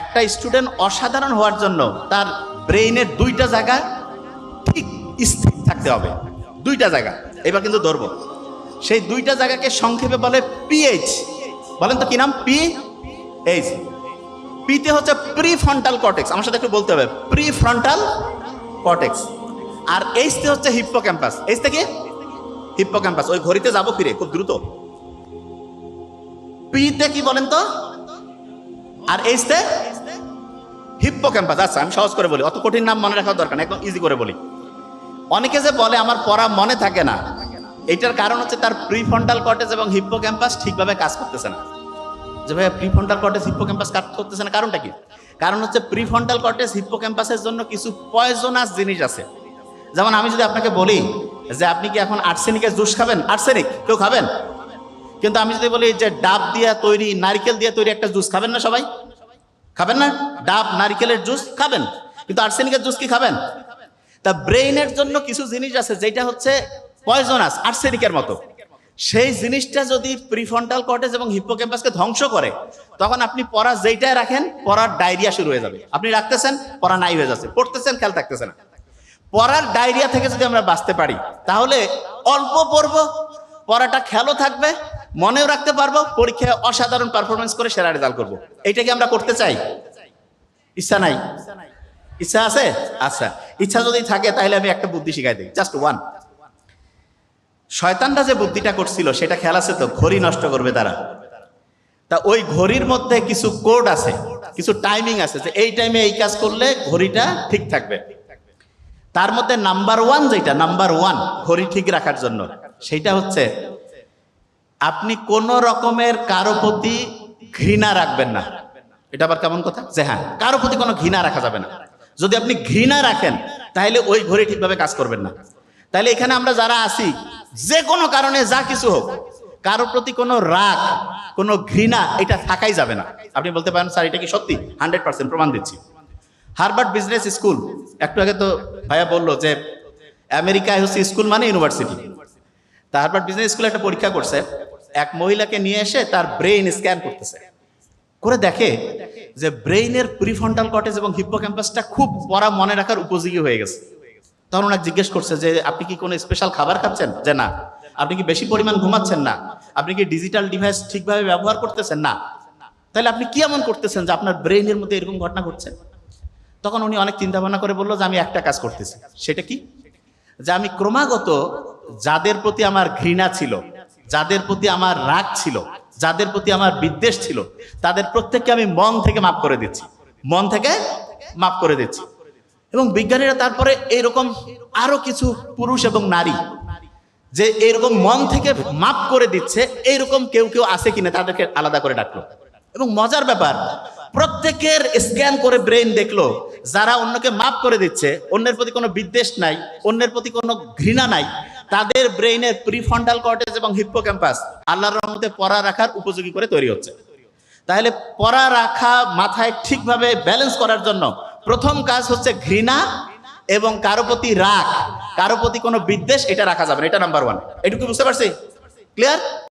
একটা স্টুডেন্ট অসাধারণ হওয়ার জন্য তার ব্রেইনের দুইটা জায়গা ঠিক স্থির থাকতে হবে। দুইটা জায়গা, এবার কিন্তু ধরবো। সেই দুইটা জায়গাকে সংক্ষেপে বলে পিএইচ। বলেন তো কি নাম? পিএইচ। পিতে হচ্ছে প্রিফ্রন্টাল কর্টেক্স, আমার সাথে একটু বলতে হবে, প্রিফ্রন্টাল কর্টেক্স। আর এইচতে হচ্ছে হিপ্পোক্যাম্পাস। এইচ থেকে হিপ্পোক্যাম্পাস। ওই ঘড়িতে যাবো ফিরে খুব দ্রুত। পিতে কি বলেন তো, আর এইচতে হিপ্পোক্যাম্পাস। আচ্ছা আমি সহজ করে বলি, অত কঠিন নাম মনে রাখার দরকার নেই, একদম ইজি করে বলি। অনেকে যে বলে আমার পড়া মনে থাকে না, এটার কারণ হচ্ছে তার প্রিফ্রন্টাল কর্টেক্স এবং হিপ্পোক্যাম্পাস ঠিকভাবে কাজ করতেছে না। যে ভাই প্রিফ্রন্টাল কর্টেক্স হিপ্পোক্যাম্পাস কাজ করতেছে না, কারণটা কি? কারণ হচ্ছে প্রিফ্রন্টাল কর্টেক্স হিপ্পোক্যাম্পাসের জন্য কিছু পয়জনাস জিনিস আছে। যেমন আমি যদি আপনাকে বলি যে আপনি কি এখন আর্সেনিকের জুস খাবেন? আর্সেনিক কেউ খাবেন? কিন্তু আমি যদি বলি যে ডাব দিয়ে তৈরি, নারকেল দিয়ে তৈরি একটা জুস, খাবেন না সবাই? খাবেন না? ডাব নারকেলের জুস খাবেন, কিন্তু আর্সেনিকের জুস কি খাবেন? তা ব্রেইনের জন্য কিছু জিনিস আছে যেটা হচ্ছে পয়জনাস, আর্সেনিকের মতো। সেই জিনিসটা যদি প্রিফ্রন্টাল কর্টেক্স এবং হিপ্পোক্যাম্পাসকে ধ্বংস করে, তখন আপনি পড়া যেইটাই রাখেন পড়ার ডায়রিয়া শুরু হয়ে যাবে। আপনি রাখতেছেন, পড়া নাই হয়ে যাচ্ছে, পড়তেছেন, খেয়াল থাকতেছে না। পড়ার ডায়রিয়া থেকে যদি আমরা বাঁচতে পারি, তাহলে অল্প পড়বো, পড়াটা খেয়ালও থাকবে, মনেও রাখতে পারবো, পরীক্ষায় অসাধারণ পারফরমেন্স করে সেরা রেজাল্ট করবো। এইটা কি আমরা করতে চাই? ইচ্ছা নাই? ইচ্ছা আছে? আচ্ছা, ইচ্ছা যদি থাকে তাহলে আমি একটা বুদ্ধি শিখাই দিই, জাস্ট ওয়ান। শয়তানরা যে বুদ্ধিটা করছিল সেটা খেয়াল আছে তো? ঘড়ি নষ্ট করবে তারা। তা ওই ঘড়ির মধ্যে কিছু কোড আছে, কিছু টাইমিং আছে, যে এই টাইমে এই কাজ করলে ঘড়িটা ঠিক থাকবে। তার মধ্যে নাম্বার ওয়ান, যেটা নাম্বার ওয়ান ঘড়ি ঠিক রাখার জন্য, সেইটা হচ্ছে আপনি কোন রকমের কারো প্রতি ঘৃণা রাখবেন না। এটা আবার কেমন কথা? যে হ্যাঁ, কারো প্রতি কোনো ঘৃণা রাখা যাবে না। যদি আপনি ঘৃণা রাখেন তাহলে ওই ঘড়ি ঠিকভাবে কাজ করবেন না। তাহলে এখানে আমরা যারা আছি, যে কোনো কারণে যা কিছু হোক, কারো প্রতি কোনো রাগ, কোনো ঘৃণা এটা থাকাই যাবে না। আপনি বলতে পারেন স্যার এটা কি সত্যি? 100% প্রমাণ দিচ্ছি। হার্ভার্ড বিজনেস স্কুল, একটু আগে তো ভাইয়া বললো যে আমেরিকায় হচ্ছে স্কুল মানে ইউনিভার্সিটি। তা হার্ভার্ড বিজনেস স্কুলে একটা পরীক্ষা করছে, এক মহিলাকে নিয়ে এসে তার ব্রেইন স্ক্যান করতেছে, করে দেখে যে ব্রেইনের প্রিফ্রন্টাল কর্টেক্স এবং হিপ্পোক্যাম্পাসটা খুব পড়া মনে রাখার উপযোগী হয়ে গেছে। তখন ওনাকে জিজ্ঞেস করছে যে আপনি কি কোনো স্পেশাল খাবার খাচ্ছেন? যে না। আপনি কি বেশি পরিমাণ ঘুমাচ্ছেন? না। আপনি কি ডিজিটাল ডিভাইস ঠিকভাবে ব্যবহার করতেছেন? না। তাহলে আপনি কি এমন করতেছেন যে আপনার ব্রেইনের মধ্যে এরকম ঘটনা ঘটছে? তখন উনি অনেক চিন্তা ভাবনা করে বললো যে আমি একটা কাজ করতেছি। সেটা কি? যে আমি ক্রমাগত যাদের প্রতি আমার ঘৃণা ছিল, যাদের প্রতি আমার রাগ ছিল, যাদের প্রতি আমার বিদ্বেষ ছিল, তাদের প্রত্যেককে আমি মন থেকে মাফ করে দিচ্ছি, মন থেকে মাফ করে দিচ্ছি। এবং বিজ্ঞানীরা তারপরে এরকম আরো কিছু পুরুষ এবং নারী যে এরকম মন থেকে মাফ করে দিচ্ছে, এইরকম কেউ কেউ আছে কিনা তাদেরকে আলাদা করে ডাকলো। এবং মজার ব্যাপার, প্রত্যেকের স্ক্যান করে ব্রেন দেখলো যারা অন্যকে মাফ করে দিচ্ছে, অন্যের প্রতি কোনো বিদ্বেষ নাই, অন্যের প্রতি কোনো ঘৃণা নাই, তাদের ব্রেইনের প্রিফ্রন্টাল কর্টেক্স এবং হিপ্পোক্যাম্পাস আল্লাহর রহমতে পড়া রাখার উপযোগী করে তৈরি হচ্ছে। তাহলে পড়া রাখা মাথায় ঠিকভাবে ব্যালেন্স করার জন্য প্রথম কাজ হচ্ছে ঘৃণা এবং কারো প্রতি রাগ, কারো প্রতি কোনো বিদ্বেষ, এটা রাখা যাবে না। এটা নাম্বার ওয়ান। এটুকু বুঝতে পারছি? ক্লিয়ার?